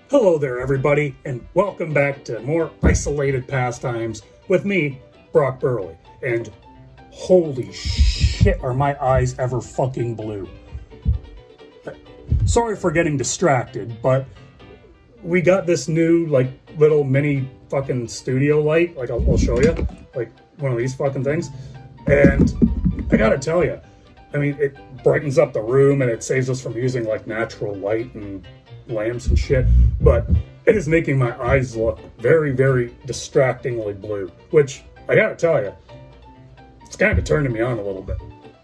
Hello there, everybody, and welcome back to more isolated pastimes with me, Brock Burley. And holy shit, are my eyes ever fucking blue. Sorry for getting distracted, but we got this new, little mini fucking studio light. I'll show you. Like, one of these fucking things. And I gotta tell you, I mean, it brightens up the room and it saves us from using, natural light and lamps and shit, but it is making my eyes look very, very distractingly blue, which I gotta tell you, it's kind of turning me on a little bit.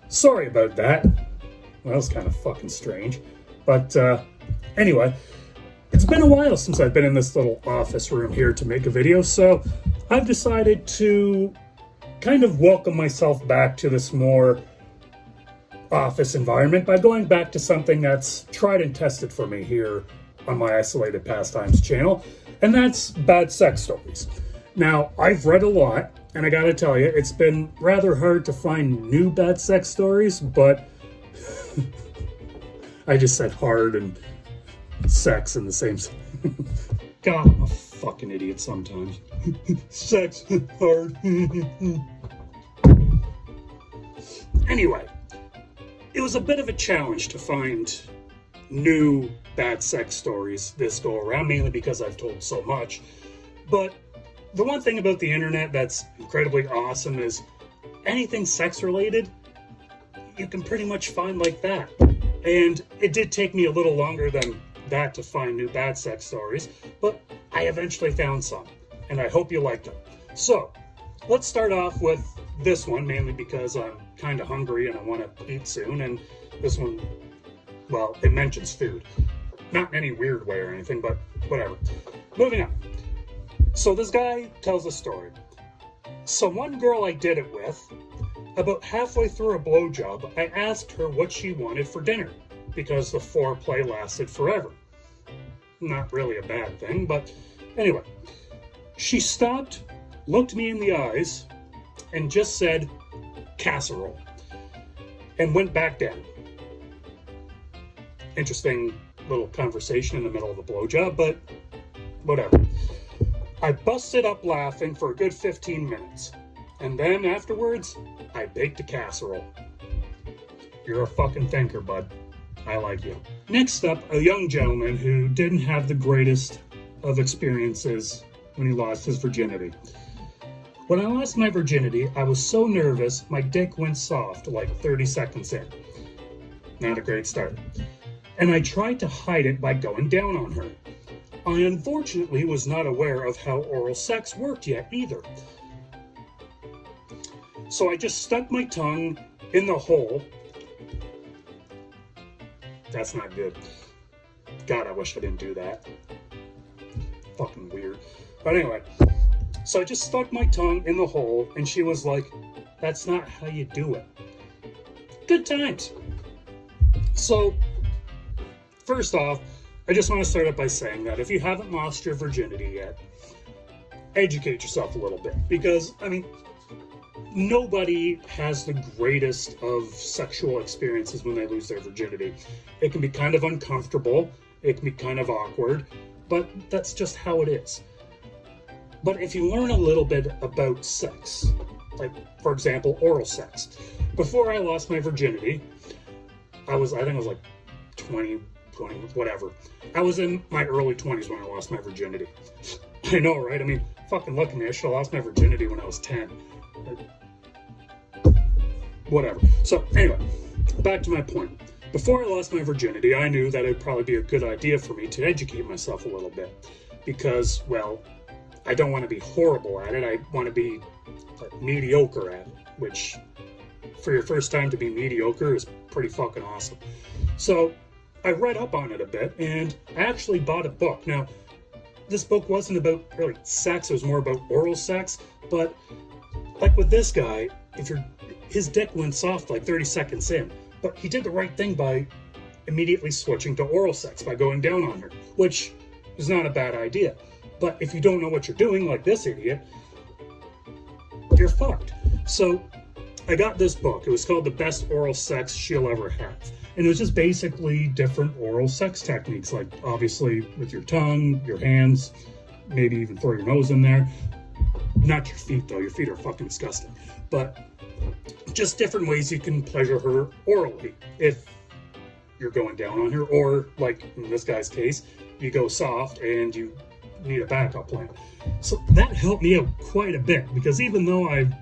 Sorry about that. Well, that was kind of fucking strange. But anyway, it's been a while since I've been in this little office room here to make a video, so I've decided to kind of welcome myself back to this more office environment by going back to something that's tried and tested for me here on my Isolated Pastimes channel, and that's bad sex stories. Now, I've read a lot, and I gotta tell you, it's been rather hard to find new bad sex stories, but I just said hard and sex in the same God, I'm a fucking idiot sometimes. Sex, hard. Anyway, it was a bit of a challenge to find new bad sex stories this go around, mainly because I've told so much. But the one thing about the internet that's incredibly awesome is anything sex related, you can pretty much find like that. And it did take me a little longer than that to find new bad sex stories, but I eventually found some, and I hope you liked them. So, let's start off with this one, mainly because I'm kind of hungry and I want to eat soon, and this one, well, it mentions food. Not in any weird way or anything, but whatever. Moving on. So this guy tells a story. So one girl I did it with, about halfway through a blowjob, I asked her what she wanted for dinner, because the foreplay lasted forever. Not really a bad thing, but anyway. She stopped, looked me in the eyes, and just said, casserole, and went back down. Interesting little conversation in the middle of a blowjob, but whatever. I busted up laughing for a good 15 minutes, and then afterwards, I baked a casserole. You're a fucking thinker, bud. I like you. Next up, a young gentleman who didn't have the greatest of experiences when he lost his virginity. When I lost my virginity, I was so nervous, my dick went soft like 30 seconds in. Not a great start. And I tried to hide it by going down on her. I unfortunately was not aware of how oral sex worked yet either. So I just stuck my tongue in the hole. That's not good. God, I wish I didn't do that. Fucking weird. But anyway, so I just stuck my tongue in the hole, and she was like, that's not how you do it. Good times. So, first off, I just want to start out by saying that if you haven't lost your virginity yet, educate yourself a little bit. Because, I mean, nobody has the greatest of sexual experiences when they lose their virginity. It can be kind of uncomfortable, it can be kind of awkward, but that's just how it is. But if you learn a little bit about sex, like, for example, oral sex. Before I lost my virginity, I think I was like 20, whatever. I was in my early 20s when I lost my virginity. I know, right? I mean, fucking look at me. I should have lost my virginity when I was 10. Whatever. So, anyway, back to my point. Before I lost my virginity, I knew that it'd probably be a good idea for me to educate myself a little bit. Because, well, I don't want to be horrible at it. I want to be mediocre at it, which for your first time to be mediocre is pretty fucking awesome. So I read up on it a bit, and I actually bought a book. Now, this book wasn't about really sex, it was more about oral sex, but like with this guy, his dick went soft like 30 seconds in, but he did the right thing by immediately switching to oral sex by going down on her, which is not a bad idea. But if you don't know what you're doing, like this idiot, you're fucked. So I got this book. It was called The Best Oral Sex She'll Ever Have. And it was just basically different oral sex techniques, like obviously with your tongue, your hands, maybe even throw your nose in there. Not your feet, though. Your feet are fucking disgusting. But just different ways you can pleasure her orally if you're going down on her, or like in this guy's case, you go soft and you need a backup plan. So that helped me out quite a bit, because even though in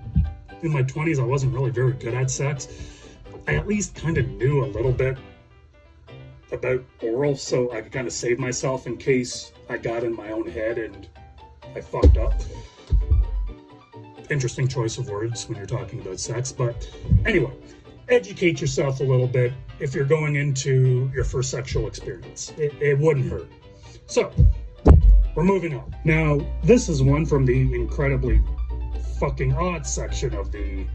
my 20s I wasn't really very good at sex, I at least kind of knew a little bit about oral, so I could kind of save myself in case I got in my own head and I fucked up. Interesting choice of words when you're talking about sex, but anyway, educate yourself a little bit if you're going into your first sexual experience. It wouldn't hurt. So, we're moving on. Now, this is one from the incredibly fucking odd section of the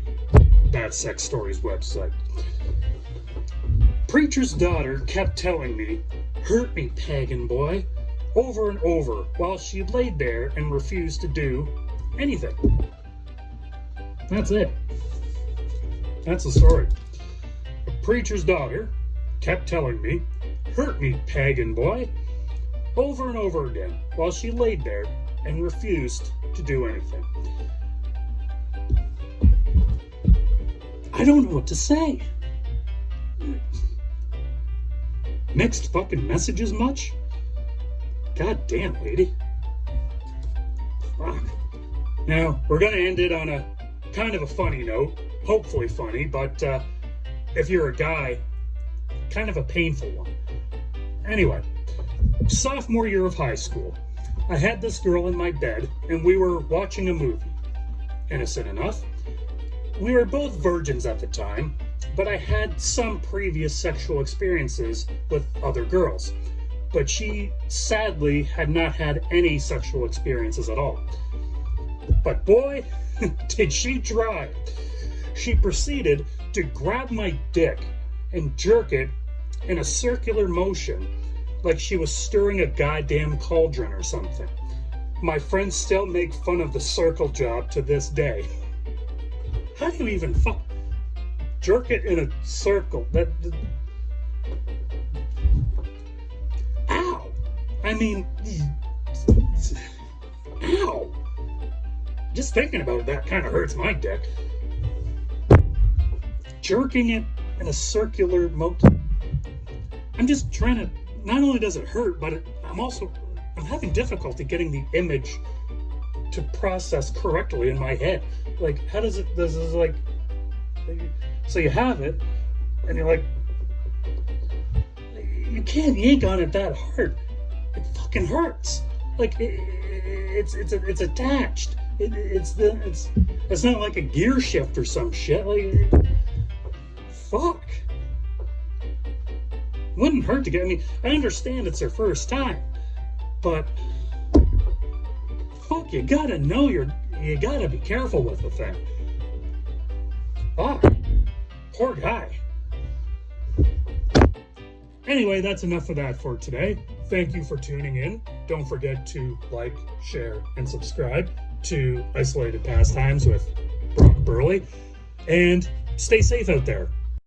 Bad Sex Stories website. Preacher's daughter kept telling me, "Hurt me, pagan boy," over and over while she laid there and refused to do anything. That's it. That's the story. The preacher's daughter kept telling me, "Hurt me, pagan boy," over and over again while she laid there and refused to do anything. I don't know what to say. Mixed fucking messages much? God damn, lady. Fuck. Now, we're gonna end it on a kind of a funny note. Hopefully funny, but if you're a guy, kind of a painful one. Anyway, sophomore year of high school, I had this girl in my bed and we were watching a movie. Innocent enough. We were both virgins at the time, but I had some previous sexual experiences with other girls. But she sadly had not had any sexual experiences at all. But boy, did she try. She proceeded to grab my dick and jerk it in a circular motion like she was stirring a goddamn cauldron or something. My friends still make fun of the circle job to this day. How do you even jerk it in a circle? Ow! I mean, ow! Just thinking about that kind of hurts my dick. Jerking it in a circular motion. I'm just trying to, not only does it hurt, but I'm having difficulty getting the image to process correctly in my head. Like, how does it, this is like, so you have it, and you're like, you can't yank on it that hard. It fucking hurts. Like, it's attached. It's not like a gear shift or some shit. Like, fuck. Wouldn't hurt to get, I mean, I understand it's their first time, but fuck, you gotta know you gotta be careful with the thing. Fuck. Poor guy. Anyway, that's enough of that for today. Thank you for tuning in. Don't forget to like, share, and subscribe to Isolated Pastimes with Burley. And stay safe out there.